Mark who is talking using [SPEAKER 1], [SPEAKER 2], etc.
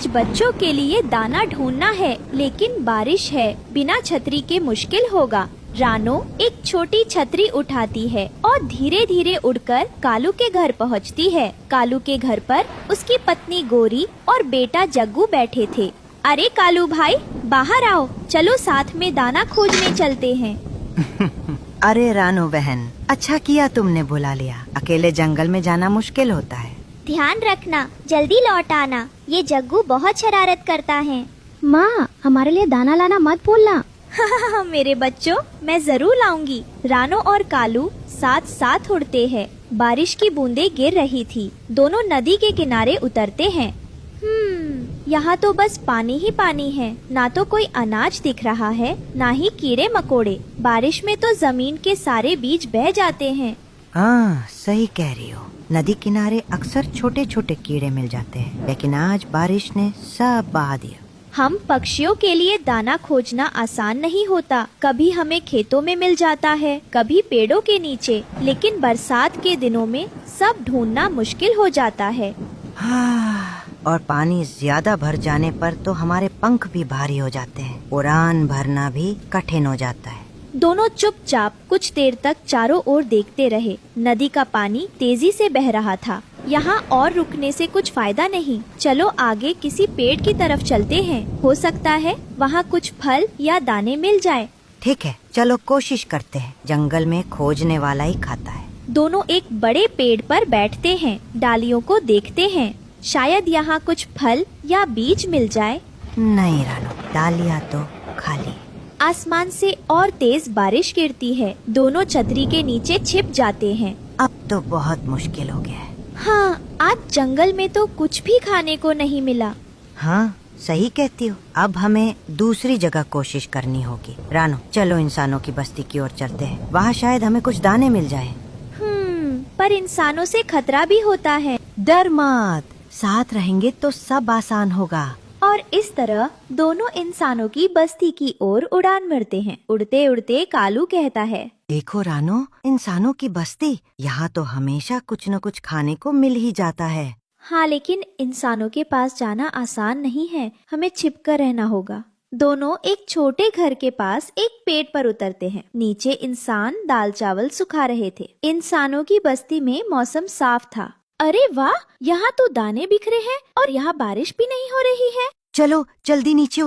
[SPEAKER 1] आज बच्चों के लिए दाना ढूंढना है, लेकिन बारिश है, बिना छतरी के मुश्किल होगा। रानो एक छोटी छतरी उठाती है और धीरे धीरे उड़कर कालू के घर पहुंचती है। कालू के घर पर उसकी पत्नी गोरी और बेटा जग्गू बैठे थे। अरे कालू भाई, बाहर आओ, चलो साथ में दाना खोजने चलते हैं।
[SPEAKER 2] अरे रानो बहन, अच्छा किया तुमने बुला लिया। अकेले जंगल में जाना मुश्किल होता है।
[SPEAKER 3] ध्यान रखना, जल्दी लौट आना। ये जग्गू बहुत शरारत करता है।
[SPEAKER 4] माँ, हमारे लिए दाना लाना मत भूलना।
[SPEAKER 1] मेरे बच्चों, मैं जरूर लाऊंगी। रानो और कालू साथ साथ उड़ते हैं। बारिश की बूंदें गिर रही थी। दोनों नदी के किनारे उतरते हैं। यहाँ तो बस पानी ही पानी है। ना तो कोई अनाज दिख रहा है, ना ही कीड़े मकोड़े। बारिश में तो जमीन के सारे बीज बह जाते हैं।
[SPEAKER 2] हाँ, सही कह रही हो। नदी किनारे अक्सर छोटे छोटे कीड़े मिल जाते हैं, लेकिन आज बारिश ने सब बहा दिया।
[SPEAKER 1] हम पक्षियों के लिए दाना खोजना आसान नहीं होता। कभी हमें खेतों में मिल जाता है, कभी पेड़ों के नीचे, लेकिन बरसात के दिनों में सब ढूंढना मुश्किल हो जाता है।
[SPEAKER 2] हाँ, और पानी ज्यादा भर जाने पर तो हमारे पंख भी भारी हो जाते हैं। उड़ान भरना भी कठिन हो जाता है।
[SPEAKER 1] दोनों चुपचाप कुछ देर तक चारों ओर देखते रहे। नदी का पानी तेजी से बह रहा था। यहाँ और रुकने से कुछ फायदा नहीं। चलो आगे किसी पेड़ की तरफ चलते हैं। हो सकता है वहाँ कुछ फल या दाने मिल जाए।
[SPEAKER 2] ठीक है, चलो कोशिश करते हैं। जंगल में खोजने वाला ही खाता है।
[SPEAKER 1] दोनों एक बड़े पेड़ पर बैठते हैं, डालियों को देखते हैं। शायद यहाँ कुछ फल या बीज मिल जाए।
[SPEAKER 2] नहीं रानो, डालियाँ तो खाली।
[SPEAKER 1] आसमान से और तेज बारिश गिरती है। दोनों छतरी के नीचे छिप जाते हैं।
[SPEAKER 2] अब तो बहुत मुश्किल हो गया है।
[SPEAKER 1] हाँ, आज जंगल में तो कुछ भी खाने को नहीं मिला।
[SPEAKER 2] हाँ, सही कहती हो। अब हमें दूसरी जगह कोशिश करनी होगी। रानो, चलो इंसानों की बस्ती की ओर चलते हैं। वहाँ शायद हमें कुछ दाने मिल जाए।
[SPEAKER 1] पर इंसानों से खतरा भी होता है।
[SPEAKER 2] डर मत, साथ रहेंगे तो सब आसान होगा।
[SPEAKER 1] और इस तरह दोनों इंसानों की बस्ती की ओर उड़ान भरते हैं। उड़ते उड़ते कालू कहता है,
[SPEAKER 2] देखो रानो, इंसानों की बस्ती, यहाँ तो हमेशा कुछ न कुछ खाने को मिल ही जाता है।
[SPEAKER 1] हाँ, लेकिन इंसानों के पास जाना आसान नहीं है। हमें छिपकर रहना होगा। दोनों एक छोटे घर के पास एक पेड़ पर उतरते हैं। नीचे इंसान दाल चावल सुखा रहे थे। इंसानों की बस्ती में मौसम साफ था। अरे वाह, यहाँ तो दाने बिखरे हैं और यहाँ बारिश भी नहीं हो रही है।
[SPEAKER 2] चलो जल्दी नीचे